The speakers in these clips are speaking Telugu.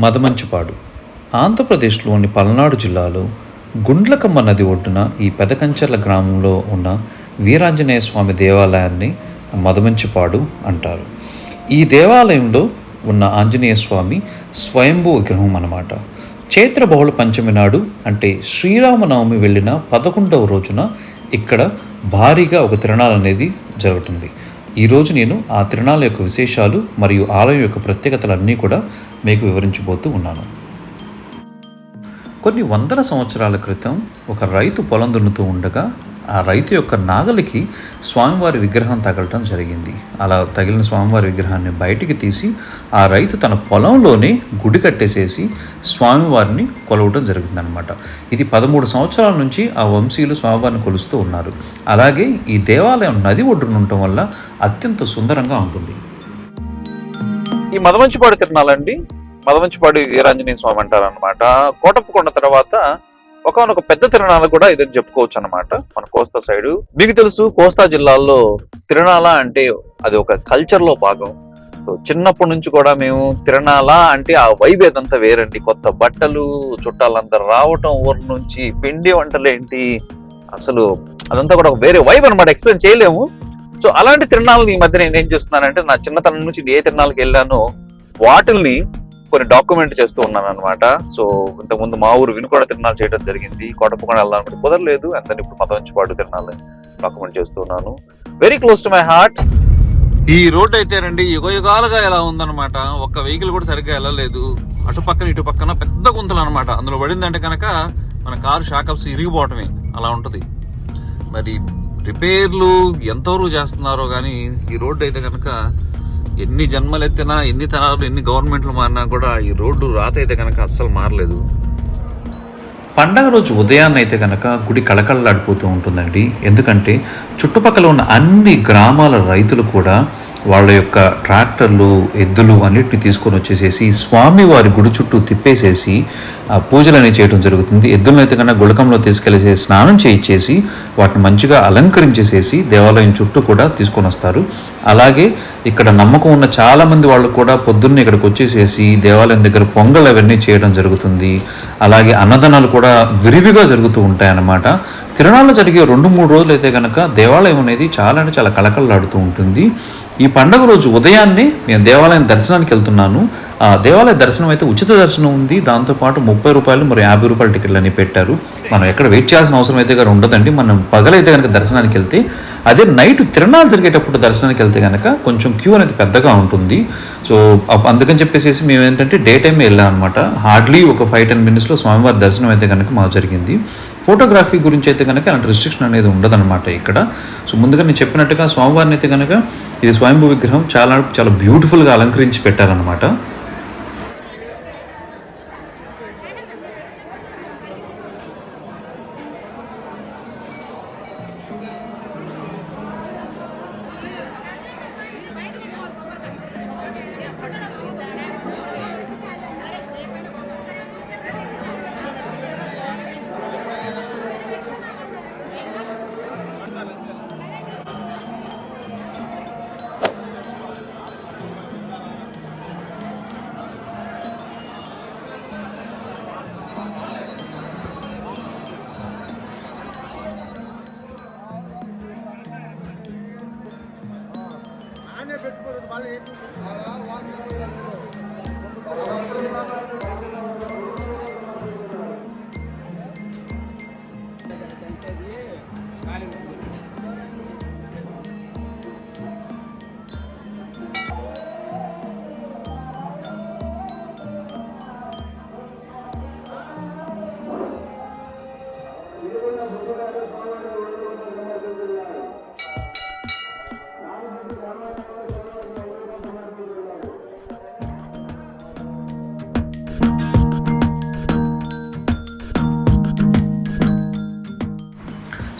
మదమంచిపాడు ఆంధ్రప్రదేశ్లోని పల్నాడు జిల్లాలో గుండ్లకమ్మ నది ఒడ్డున ఈ పెదకంచర్ల గ్రామంలో ఉన్న వీరాంజనేయ స్వామి దేవాలయాన్ని మదమంచిపాడు అంటారు. ఈ దేవాలయంలో ఉన్న ఆంజనేయ స్వామి స్వయంభూ విగ్రహం అన్నమాట. చైత్ర బహుళ పంచమి నాడు అంటే శ్రీరామనవమి వెళ్ళిన 11వ రోజున ఇక్కడ భారీగా ఒక తిరణాలు అనేది జరుగుతుంది. ఈరోజు నేను ఆ తిరణాల యొక్క విశేషాలు మరియు ఆలయం యొక్క ప్రత్యేకతలన్నీ కూడా మీకు వివరించబోతూ ఉన్నాను. కొన్ని వందల సంవత్సరాల క్రితం ఒక రైతు పొలం దున్నుతూ ఉండగా ఆ రైతు యొక్క నాగలికి స్వామివారి విగ్రహం తగలటం జరిగింది. అలా తగిలిన స్వామివారి విగ్రహాన్ని బయటికి తీసి ఆ రైతు తన పొలంలోనే గుడి కట్టేసేసి స్వామివారిని కొలవటం జరిగిందనమాట. ఇది 13 సంవత్సరాల నుంచి ఆ వంశీయులు స్వామివారిని కొలుస్తూ ఉన్నారు. అలాగే ఈ దేవాలయం నది ఒడ్డున ఉండటం వల్ల అత్యంత సుందరంగా ఉంటుంది. ఈ మదమంచిపాడు తిరణాలండి, మదమంచిపాడు వీరాంజనేయ స్వామి అంటారనమాట. కోటప్పకొండ తర్వాత ఒక పెద్ద తిరణాలు కూడా ఇదని చెప్పుకోవచ్చు అనమాట. మన కోస్తా సైడ్ మీకు తెలుసు, కోస్తా జిల్లాల్లో తిరణాల అంటే అది ఒక కల్చర్ లో భాగం. సో చిన్నప్పటి నుంచి కూడా మేము తిరణాల అంటే ఆ వైబ్ ఏదంతా వేరండి. కొత్త బట్టలు, చుట్టాలంతా రావటం, ఊరు నుంచి పిండి వంటలు ఏంటి, అసలు అదంతా కూడా ఒక వేరే వైబ్ అనమాట, ఎక్స్ప్లెయిన్ చేయలేము. సో అలాంటి తిరణాలను ఈ మధ్య నేను ఏం చేస్తున్నానంటే, నా చిన్నతనం నుంచి ఏ తిరణాలకు వెళ్ళానో వాటిల్ని కొన్ని డాక్యుమెంట్ చేస్తూ ఉన్నాను అనమాట. సో ఇంతకుముందు మా ఊరు వినుకొండ తిరణాలు చేయడం జరిగింది. కోటప్పకొండ వెళ్దాం అనుకుంటే కుదరలేదు. అందుకని ఇప్పుడు మదమంచిపాడు తిరణాలు డాక్యుమెంట్ చేస్తున్నాను. Very close to my heart. ఈ రోడ్ అయితే రండి యుగ యుగాలుగా ఎలా ఉందన్నమాట. ఒక్క వెహికల్ కూడా సరిగ్గా వెళ్ళలేదు. అటు పక్కన ఇటు పక్కన పెద్ద గుంతలు అనమాట. అందులో పడిందంటే కనుక మన కారు షాకప్స్ ఇరిగిపోవటమే అలా ఉంటుంది. మరి రిపేర్లు ఎంతవరకు చేస్తున్నారో కానీ ఈ రోడ్డు అయితే కనుక ఎన్ని జన్మలు ఎత్తినా, ఎన్ని తరాలు, ఎన్ని గవర్నమెంట్లు మారినా కూడా ఈ రోడ్డు రాత అయితే కనుక అస్సలు మారలేదు. పండగ రోజు ఉదయాన్నే అయితే కనుక గుడి కళకళలాడిపోతూ ఉంటుందండి. ఎందుకంటే చుట్టుపక్కల ఉన్న అన్ని గ్రామాల రైతులు కూడా వాళ్ళ యొక్క ట్రాక్టర్లు, ఎద్దులు అన్నిటిని తీసుకొని వచ్చేసేసి స్వామివారి గుడి చుట్టూ తిప్పేసేసి పూజలు అనేవి చేయడం జరుగుతుంది. ఎద్దులను అయితే కన్నా గుళకంలో తీసుకెళ్ళేసి స్నానం చేయించేసి వాటిని మంచిగా అలంకరించేసేసి దేవాలయం చుట్టూ కూడా తీసుకొని వస్తారు. అలాగే ఇక్కడ నమ్మకం ఉన్న చాలామంది వాళ్ళు కూడా పొద్దున్నే ఇక్కడికి వచ్చేసేసి దేవాలయం దగ్గర పొంగల్ అవన్నీ చేయడం జరుగుతుంది. అలాగే అన్నదానాలు కూడా విరివిగా జరుగుతూ ఉంటాయన్నమాట. తిరణాలు జరిగే 2-3 రోజులు అయితే కనుక దేవాలయం అనేది చాలా అంటే చాలా కళకళలాడుతూ ఉంటుంది. ఈ పండుగ రోజు ఉదయాన్నే నేను దేవాలయం దర్శనానికి వెళ్తున్నాను. ఆ దేవాలయ దర్శనం అయితే ఉచిత దర్శనం ఉంది. దాంతోపాటు 30 రూపాయలు మరియు 50 రూపాయల టికెట్లు అని పెట్టారు. మనం ఎక్కడ వెయిట్ చేయాల్సిన అవసరం అయితే కనుక ఉండదండి. మనం పగలైతే కనుక దర్శనానికి వెళ్తే, అదే నైట్ తిరణాలు జరిగేటప్పుడు దర్శనానికి వెళ్తే కనుక కొంచెం క్యూ అనేది పెద్దగా ఉంటుంది. సో అందుకని చెప్పేసి మేము ఏంటంటే డే టైమే వెళ్ళాం అనమాట. హార్డ్లీ ఒక 5-10 మినిట్స్లో స్వామివారి దర్శనం అయితే కనుక మాకు జరిగింది. ఫోటోగ్రఫీ గురించి అయితే కనుక అలాంటి రిస్ట్రిక్షన్ అనేది ఉండదన్నమాట ఇక్కడ. సో ముందుగా నేను చెప్పినట్టుగా స్వామివారిని అయితే కనుక ఇది స్వయంభూ విగ్రహం చాలా చాలా బ్యూటిఫుల్గా అలంకరించి పెట్టారనమాట.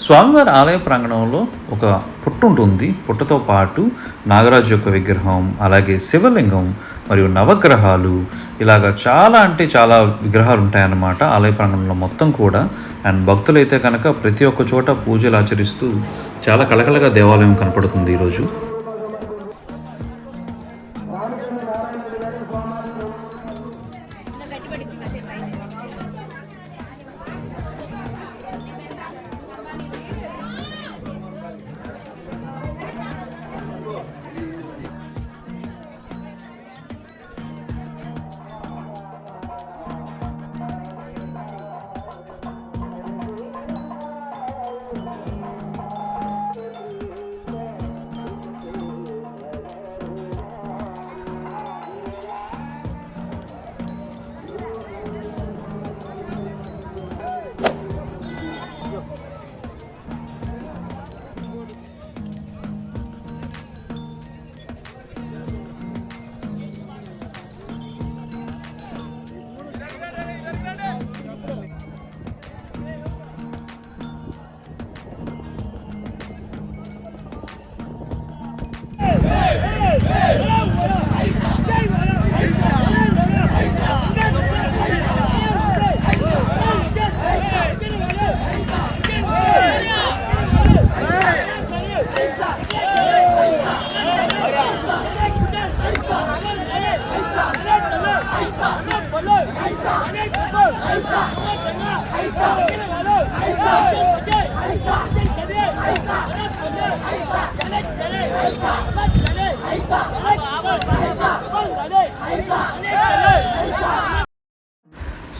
స్వామివారి ఆలయ ప్రాంగణంలో ఒక పుట్ట ఉంటుంది. పుట్టతో పాటు నాగరాజు యొక్క విగ్రహం, అలాగే శివలింగం మరియు నవగ్రహాలు, ఇలాగ చాలా అంటే చాలా విగ్రహాలు ఉంటాయన్నమాట ఆలయ ప్రాంగణంలో మొత్తం కూడా. అండ్ భక్తులైతే కనుక ప్రతి ఒక్క చోట పూజలు ఆచరిస్తూ చాలా కళకళగా దేవాలయం కనపడుతుంది ఈరోజు.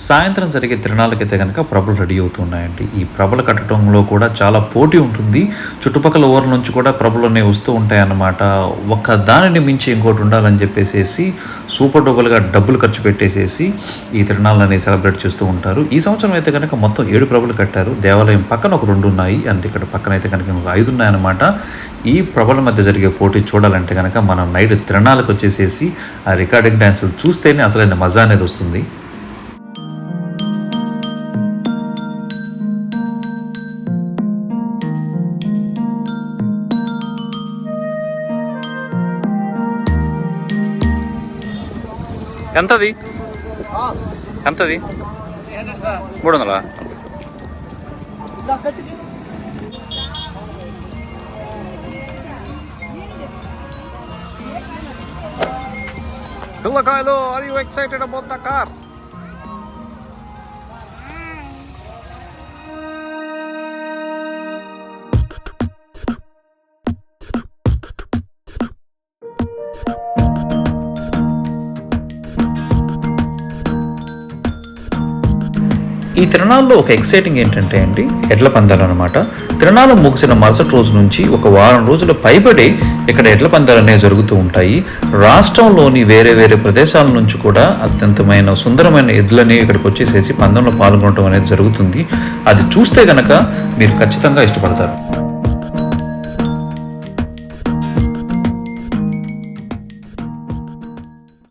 సాయంత్రం జరిగే తిరణాలకైతే కనుక ప్రభలు రెడీ అవుతున్నాయండి. ఈ ప్రభలు కట్టడంలో కూడా చాలా పోటీ ఉంటుంది. చుట్టుపక్కల ఊర్ల నుంచి కూడా ప్రభలు అనేవి వస్తూ ఉంటాయన్నమాట. ఒక దానిని మించి ఇంకోటి ఉండాలని చెప్పేసి సూపర్ డూపర్గా డబ్బులు ఖర్చు పెట్టేసేసి ఈ తిరణాలని సెలబ్రేట్ చేస్తూ ఉంటారు. ఈ సంవత్సరం అయితే కనుక మొత్తం 7 ప్రభలు కట్టారు. దేవాలయం పక్కన ఒక 2 ఉన్నాయి, అంటే ఇక్కడ పక్కన అయితే కనుక 5 ఉన్నాయన్నమాట. ఈ ప్రభల మధ్య జరిగే పోటీ చూడాలంటే కనుక మనం నైట్ తిరణాలకు వచ్చేసేసి ఆ రికార్డింగ్ డ్యాన్సులు చూస్తేనే అసలైన మజా అనేది వస్తుంది. ఎంతది 300. పిల్లకాయలు, are you excited about the car? ఈ తిరణాల్లో ఒక ఎక్సైటింగ్ ఏంటంటే అండి, ఎడ్ల పందాలు అనమాట. తిరణాలు ముగిసిన మరుసటి రోజు నుంచి ఒక వారం రోజుల పైబడి ఇక్కడ ఎడ్ల పందాలు అనేవి జరుగుతూ ఉంటాయి. రాష్ట్రంలోని వేరే వేరే ప్రదేశాల నుంచి కూడా అత్యంతమైన సుందరమైన ఎడ్లని ఇక్కడికి వచ్చేసేసి పందెంలో పాల్గొనడం అనేది జరుగుతుంది. అది చూస్తే కనుక మీరు ఖచ్చితంగా ఇష్టపడతారు.